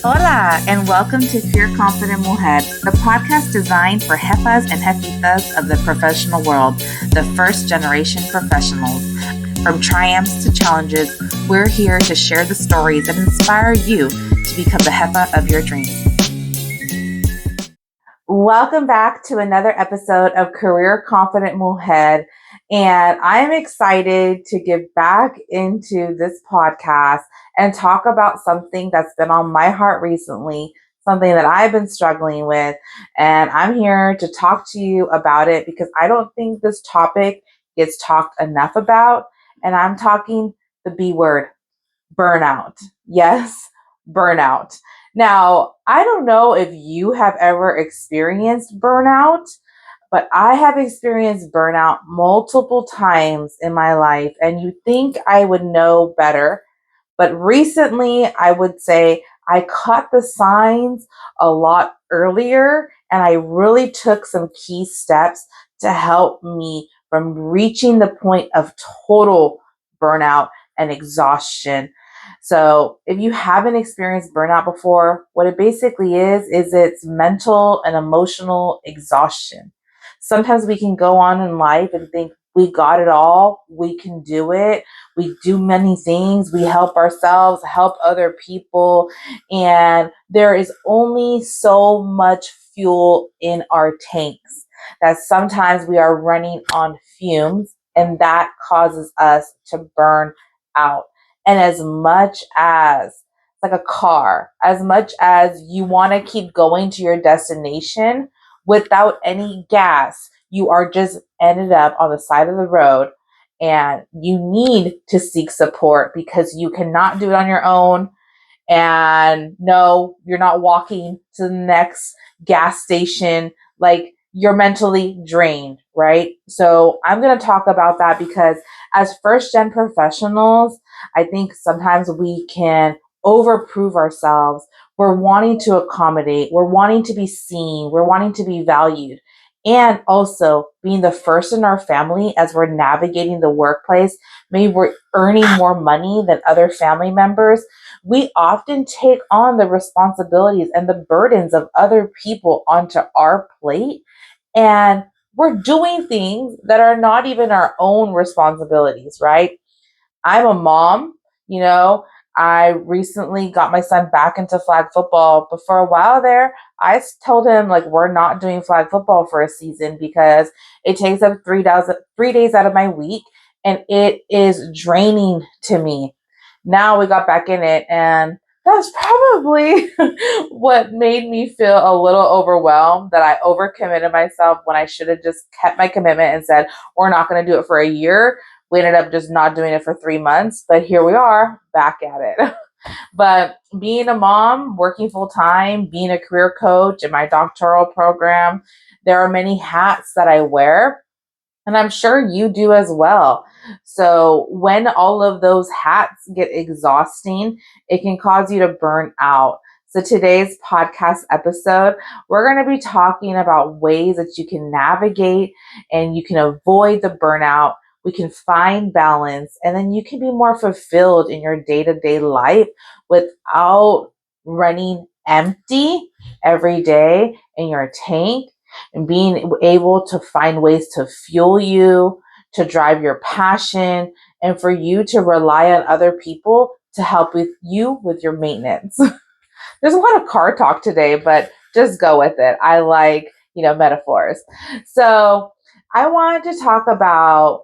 Hola, and welcome to Pure Confident Mujer, the podcast designed for jefas and jefitas of the professional world, the first generation professionals. From triumphs to challenges, we're here to share the stories that inspire you to become the jefa of your dreams. Welcome back to another episode of Career Confident Mujer, and I'm excited to get back into this podcast and talk about something that's been on my heart recently, something that I've been struggling with, and I'm here to talk to you about it because I don't think this topic gets talked enough about, and I'm talking the B word, burnout. Yes, burnout. Now, I don't know if you have ever experienced burnout, but I have experienced burnout multiple times in my life, and you think I would know better. But recently, I would say I caught the signs a lot earlier, and I really took some key steps to help me from reaching the point of total burnout and exhaustion. So if you haven't experienced burnout before, what it basically is it's mental and emotional exhaustion. Sometimes we can go on in life and think we got it all, we can do it, we do many things, we help ourselves, help other people, and there is only so much fuel in our tanks that sometimes we are running on fumes, and that causes us to burn out. And as much as like a car, as much as you want to keep going to your destination without any gas, you are just ended up on the side of the road, and you need to seek support because you cannot do it on your own. And no, you're not walking to the next gas station. Like, you're mentally drained, right? So I'm going to talk about that because as first gen professionals, I think sometimes we can overprove ourselves. We're wanting to accommodate, we're wanting to be seen, we're wanting to be valued. And also being the first in our family as we're navigating the workplace, maybe we're earning more money than other family members. We often take on the responsibilities and the burdens of other people onto our plate, and we're doing things that are not even our own responsibilities, right? I'm a mom, you know, I recently got my son back into flag football, but for a while there, told him like we're not doing flag football for a season because it takes up 3 days out of my week, and it is draining to me. Now we got back in it, and that's probably what made me feel a little overwhelmed, that I overcommitted myself when I should have just kept my commitment and said, we're not going to do it for a year. We ended up just not doing it for 3 months, but here we are back at it. But being a mom, working full time, being a career coach in my doctoral program, there are many hats that I wear. And I'm sure you do as well. So when all of those hats get exhausting, it can cause you to burn out. So today's podcast episode, we're going to be talking about ways that you can navigate and you can avoid the burnout. We can find balance, and then you can be more fulfilled in your day-to-day life without running empty every day in your tank, and being able to find ways to fuel you, to drive your passion, and for you to rely on other people to help with you with your maintenance. There's a lot of car talk today, but just go with it. I like, metaphors. So I wanted to talk about,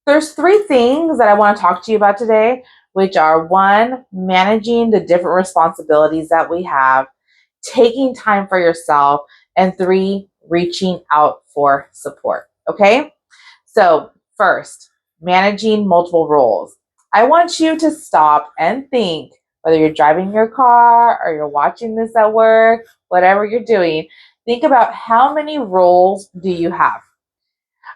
there's 3 things that I want to talk to you about today, which are: 1, managing the different responsibilities that we have, taking time for yourself, and 3, reaching out for support. Okay? So, first, managing multiple roles. I want you to stop and think, whether you're driving your car or you're watching this at work, whatever you're doing, think about how many roles do you have?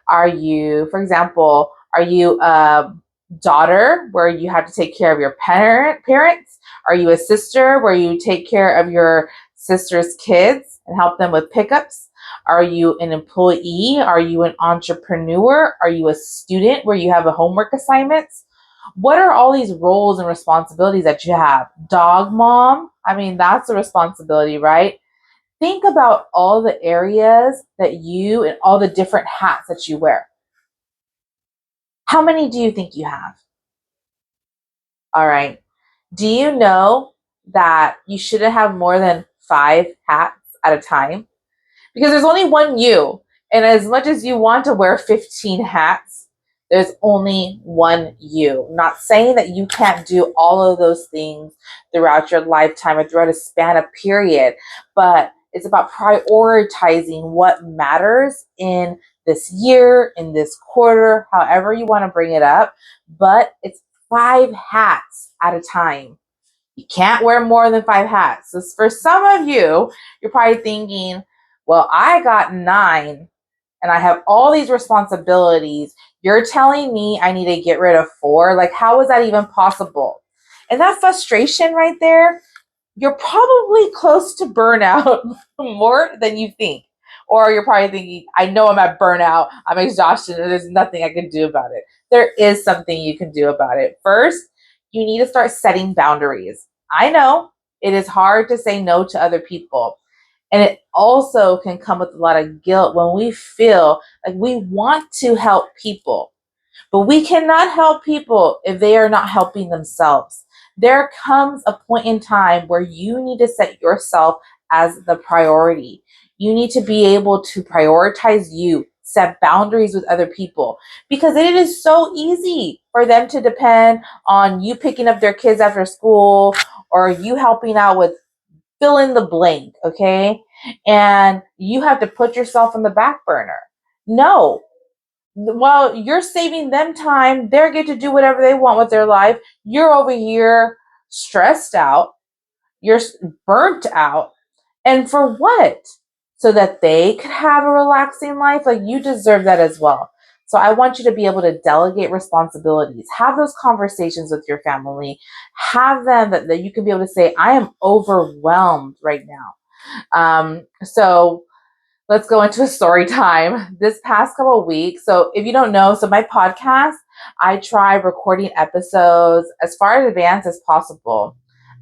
Are you, for example, are you a daughter where you have to take care of your parents? Are you a sister where you take care of your sister's kids and help them with pickups? Are you an employee? Are you an entrepreneur? Are you a student where you have a homework assignments? What are all these roles and responsibilities that you have? Dog mom, I mean, that's a responsibility, right? Think about all the areas that you and all the different hats that you wear. How many do you think you have? All right. Do you know that you shouldn't have more than 5 hats at a time? Because there's only one you. And as much as you want to wear 15 hats, there's only one you. I'm not saying that you can't do all of those things throughout your lifetime or throughout a span of period, but it's about prioritizing what matters in this year, in this quarter, however you want to bring it up. But it's 5 hats at a time. You can't wear more than 5 hats. So for some of you, you're probably thinking, well, I got 9 and I have all these responsibilities. You're telling me I need to get rid of 4? Like, how is that even possible? And that frustration right there, you're probably close to burnout more than you think. Or you're probably thinking, I know I'm at burnout, I'm exhausted, and there's nothing I can do about it. There is something you can do about it. First, you need to start setting boundaries. I know it is hard to say no to other people. And it also can come with a lot of guilt when we feel like we want to help people, but we cannot help people if they are not helping themselves. There comes a point in time where you need to set yourself as the priority. You need to be able to prioritize you, set boundaries with other people, because it is so easy for them to depend on you picking up their kids after school or you helping out with fill in the blank, okay? And you have to put yourself on the back burner. No, while you're saving them time, they get to do whatever they want with their life. You're over here stressed out, you're burnt out. And for what? So that they could have a relaxing life? Like, you deserve that as well. So I want you to be able to delegate responsibilities, have those conversations with your family, have them that you can be able to say, I am overwhelmed right now. So let's go into a story time. This past couple of weeks, so if you don't know, so my podcast, I try recording episodes as far in advance as possible.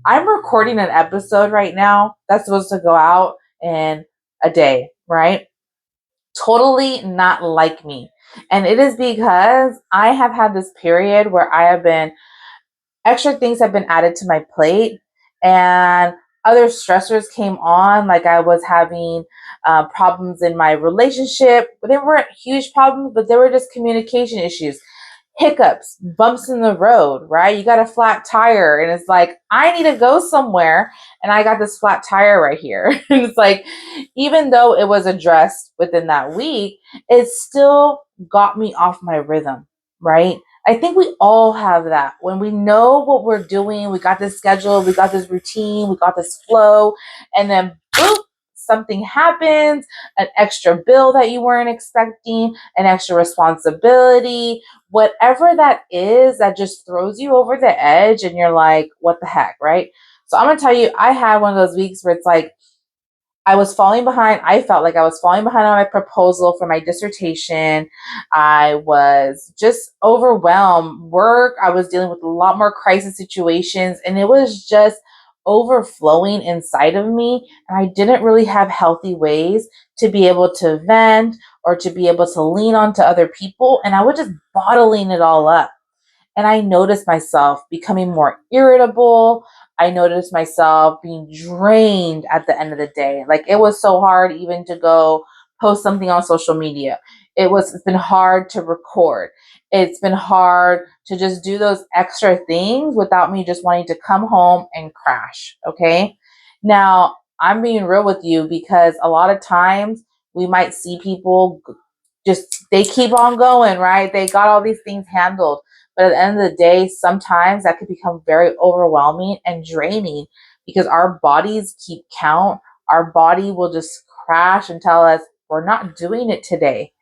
I'm recording an episode right now that's supposed to go out in a day, right? Totally not like me. And it is because I have had this period where I have been extra things have been added to my plate, and other stressors came on. Like, I was having problems in my relationship. They weren't huge problems, but they were just communication issues, hiccups, bumps in the road, right? You got a flat tire and it's like, I need to go somewhere and I got this flat tire right here. And it's like, even though it was addressed within that week, it still got me off my rhythm, right? I think we all have that. When we know what we're doing, we got this schedule, we got this routine, we got this flow, and then boop, something happens, an extra bill that you weren't expecting, an extra responsibility, whatever that is that just throws you over the edge and you're like, what the heck, right? So I'm gonna tell you, I had one of those weeks where it's like I was falling behind. I felt like I was falling behind on my proposal for my dissertation. I was just overwhelmed. Work, I was dealing with a lot more crisis situations, and it was just overflowing inside of me. And I didn't really have healthy ways to be able to vent or to be able to lean on to other people. And I was just bottling it all up. And I noticed myself becoming more irritable. I noticed myself being drained at the end of the day. Like, it was so hard even to go post something on social media. It's been hard to record. It's been hard to just do those extra things without me just wanting to come home and crash. Okay. Now, I'm being real with you because a lot of times we might see people just, they keep on going, right? They got all these things handled. But at the end of the day, sometimes that could become very overwhelming and draining because our bodies keep count. Our body will just crash and tell us, we're not doing it today.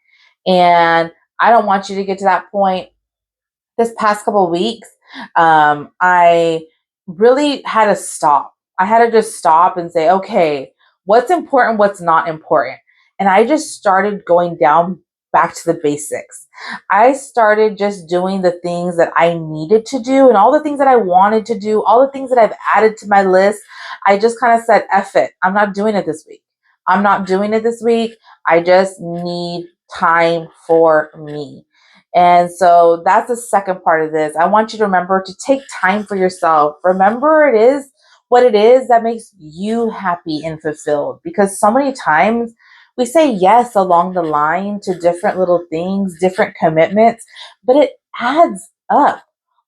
And I don't want you to get to that point. This past couple of weeks, I really had to stop. I had to just stop and say, okay, what's important, what's not important. And I just started going down back to the basics. I started just doing the things that I needed to do and all the things that I wanted to do, all the things that I've added to my list. I just kind of said, F it. I'm not doing it this week. I'm not doing it this week. I just need time for me. And so that's the second part of this. I want you to remember to take time for yourself. Remember, it is what it is that makes you happy and fulfilled. Because so many times we say yes along the line to different little things, different commitments, but it adds up.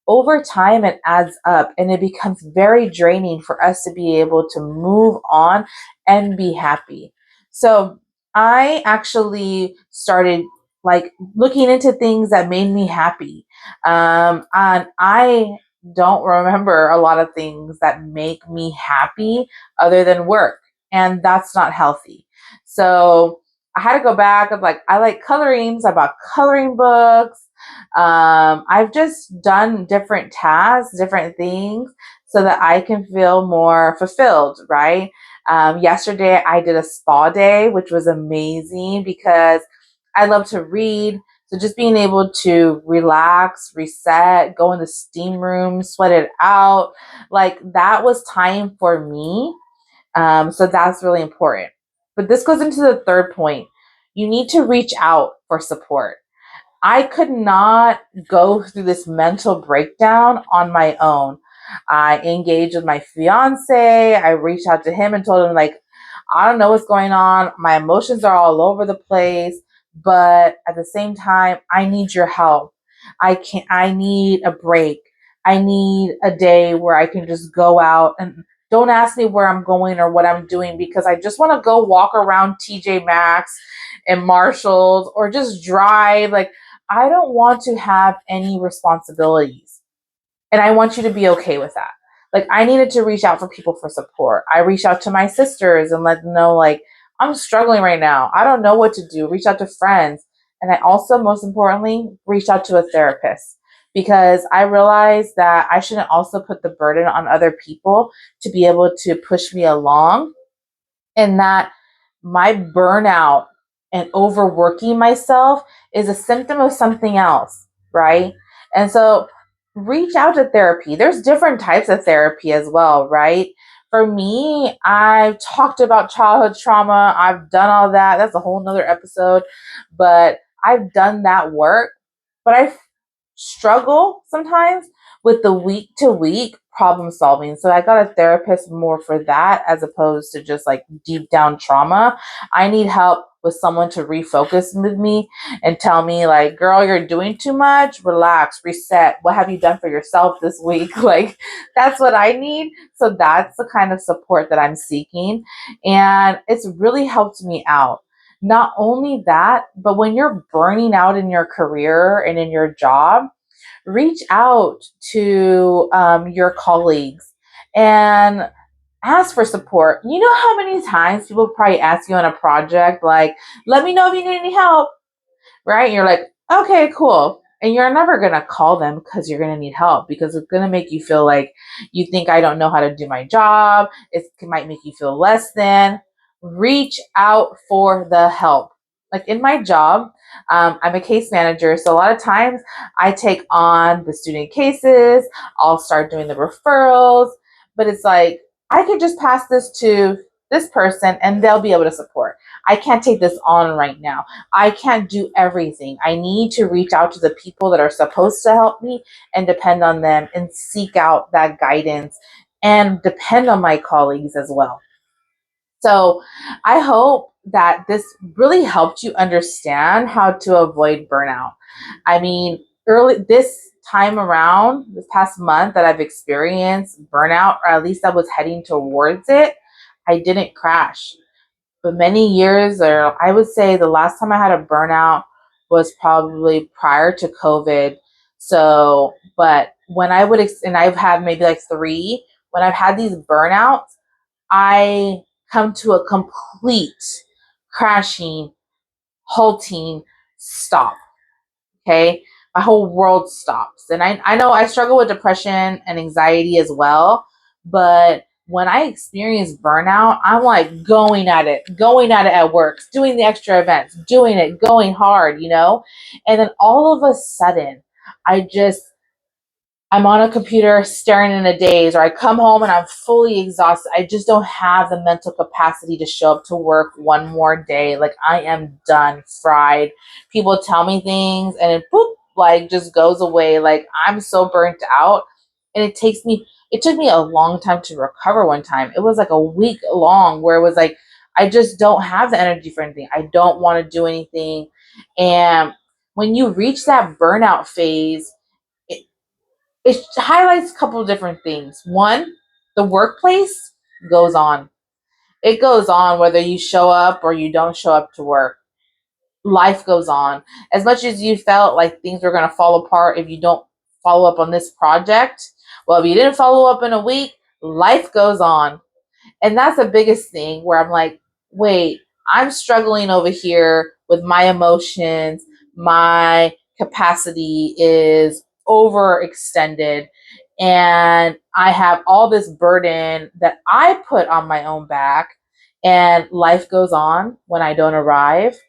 Over time, it adds up and it becomes very draining for us to be able to move on and be happy. So I actually started like looking into things that made me happy. And I don't remember a lot of things that make me happy other than work. And that's not healthy. So I had to go back. I'm like, I like coloring. So I bought coloring books. I've just done different tasks, different things so that I can feel more fulfilled, right? Yesterday I did a spa day, which was amazing because I love to read. So just being able to relax, reset, go in the steam room, sweat it out, like that was time for me. So that's really important. But this goes into the third point. You need to reach out for support. I could not go through this mental breakdown on my own. I engaged with my fiance. I reached out to him and told him, like, I don't know what's going on. My emotions are all over the place, but at the same time, I need your help. I need a break. I need a day where I can just go out and don't ask me where I'm going or what I'm doing because I just want to go walk around TJ Maxx and Marshalls or just drive. Like, I don't want to have any responsibilities. And I want you to be okay with that. Like, I needed to reach out for people for support. I reached out to my sisters and let them know, like, I'm struggling right now. I don't know what to do. Reach out to friends. And I also, most importantly, reached out to a therapist because I realized that I shouldn't also put the burden on other people to be able to push me along, and that my burnout and overworking myself is a symptom of something else, right? And so reach out to therapy. There's different types of therapy as well, right? For me, I've talked about childhood trauma. I've done all that. That's a whole nother episode, but I've done that work. But I struggle sometimes with the week to week problem solving. So I got a therapist more for that as opposed to just like deep down trauma. I need help with someone to refocus with me and tell me, like, girl, you're doing too much. Relax, reset. What have you done for yourself this week? Like, that's what I need. So that's the kind of support that I'm seeking. And it's really helped me out. Not only that, but when you're burning out in your career and in your job, reach out to your colleagues and ask for support. You know how many times people probably ask you on a project, like, let me know if you need any help, right? And you're like, okay, cool. And you're never going to call them because you're going to need help because it's going to make you feel like you think I don't know how to do my job. It might make you feel less than. Reach out for the help. Like in my job, I'm a case manager. So a lot of times I take on the student cases, I'll start doing the referrals, but it's like I could just pass this to this person and they'll be able to support. I can't take this on right now. I can't do everything. I need to reach out to the people that are supposed to help me and depend on them and seek out that guidance and depend on my colleagues as well. So I hope that this really helped you understand how to avoid burnout. I mean, early this time around, this past month that I've experienced burnout, or at least I was heading towards it, I didn't crash. But many years, or I would say the last time I had a burnout was probably prior to COVID. So, but when I would, and I've had maybe like three, when I've had these burnouts, I come to a complete crashing, halting stop. Okay. My whole world stops. And I know I struggle with depression and anxiety as well. But when I experience burnout, I'm like going at it at work, doing the extra events, doing it, going hard, you know? And then all of a sudden, I just I'm on a computer staring in a daze, or I come home and I'm fully exhausted. I just don't have the mental capacity to show up to work one more day. Like, I am done, fried. People tell me things and it boop, like just goes away. Like, I'm so burnt out. And it took me a long time to recover one time. It was like a week long where it was like, I just don't have the energy for anything. I don't want to do anything. And when you reach that burnout phase, it highlights a couple of different things. One, the workplace goes on. It goes on whether you show up or you don't show up to work. Life goes on. As much as you felt like things were going to fall apart if you don't follow up on this project, well, if you didn't follow up in a week, life goes on. And that's the biggest thing where I'm like, wait, I'm struggling over here with my emotions. My capacity is overextended. And I have all this burden that I put on my own back. And life goes on when I don't arrive.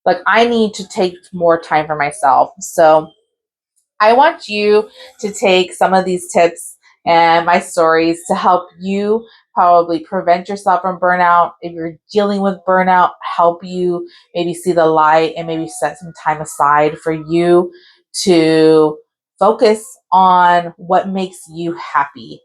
Like, I need to take more time for myself. So I want you to take some of these tips and my stories to help you probably prevent yourself from burnout. If you're dealing with burnout, help you maybe see the light and maybe set some time aside for you to focus on what makes you happy.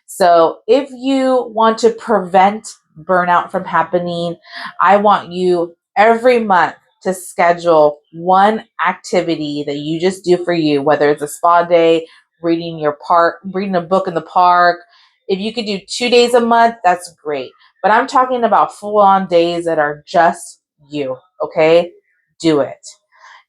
So if you want to prevent burnout from happening, I want you every month to schedule one activity that you just do for you, whether it's a spa day, reading a book in the park. If you could do 2 days a month, that's great. But I'm talking about full on days that are just you, okay? Do it.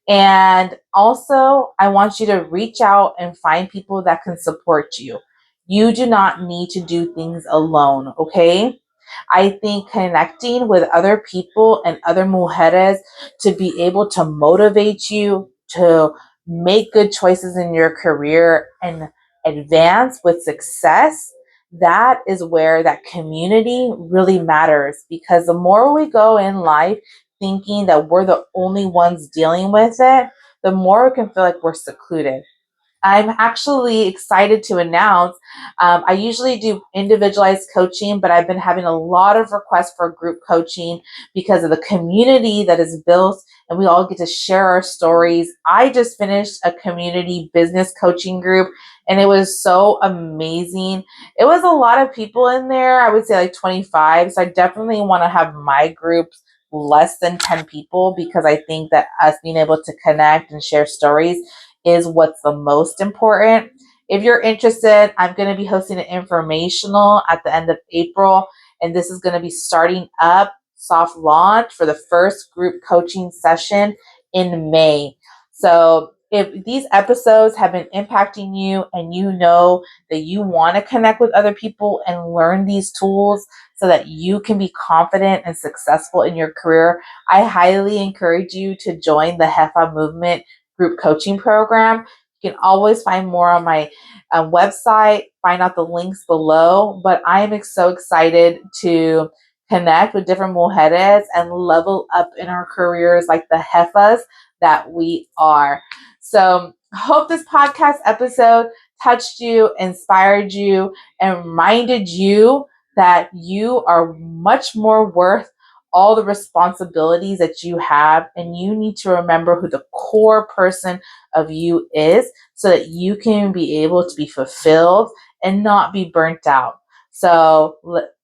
And also, I want you to reach out and find people that can support you. You do not need to do things alone, okay? I think connecting with other people and other mujeres to be able to motivate you to make good choices in your career and advance with success, that is where that community really matters. Because the more we go in life thinking that we're the only ones dealing with it, the more we can feel like we're secluded. I'm actually excited to announce I usually do individualized coaching, but I've been having a lot of requests for group coaching because of the community that is built, and we all get to share our stories. I just finished a community business coaching group, and it was so amazing. It was a lot of people in there. I would say like 25. So I definitely want to have my groups less than 10 people because I think that us being able to connect and share stories is what's the most important. If you're interested, I'm going to be hosting an informational at the end of April, and this is going to be starting up soft launch for the first group coaching session in May. So if these episodes have been impacting you and you know that you want to connect with other people and learn these tools so that you can be confident and successful in your career, I highly encourage you to join the Jefa Movement group coaching program. You can always find more on my website, find out the links below. But I am so excited to connect with different mujeres and level up in our careers like the jefas that we are. So, hope this podcast episode touched you, inspired you, and reminded you that you are much more worth all the responsibilities that you have, and you need to remember who the core person of you is so that you can be able to be fulfilled and not be burnt out. So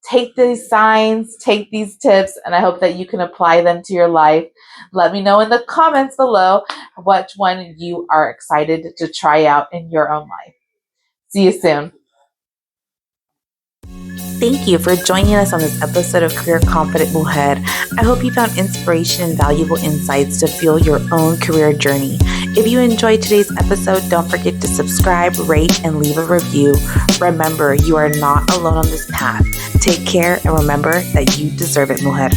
take these signs, take these tips, and I hope that you can apply them to your life. Let me know in the comments below which one you are excited to try out in your own life. See you soon. Thank you for joining us on this episode of Career Confident Mujer. I hope you found inspiration and valuable insights to fuel your own career journey. If you enjoyed today's episode, don't forget to subscribe, rate, and leave a review. Remember, you are not alone on this path. Take care and remember that you deserve it, mujer.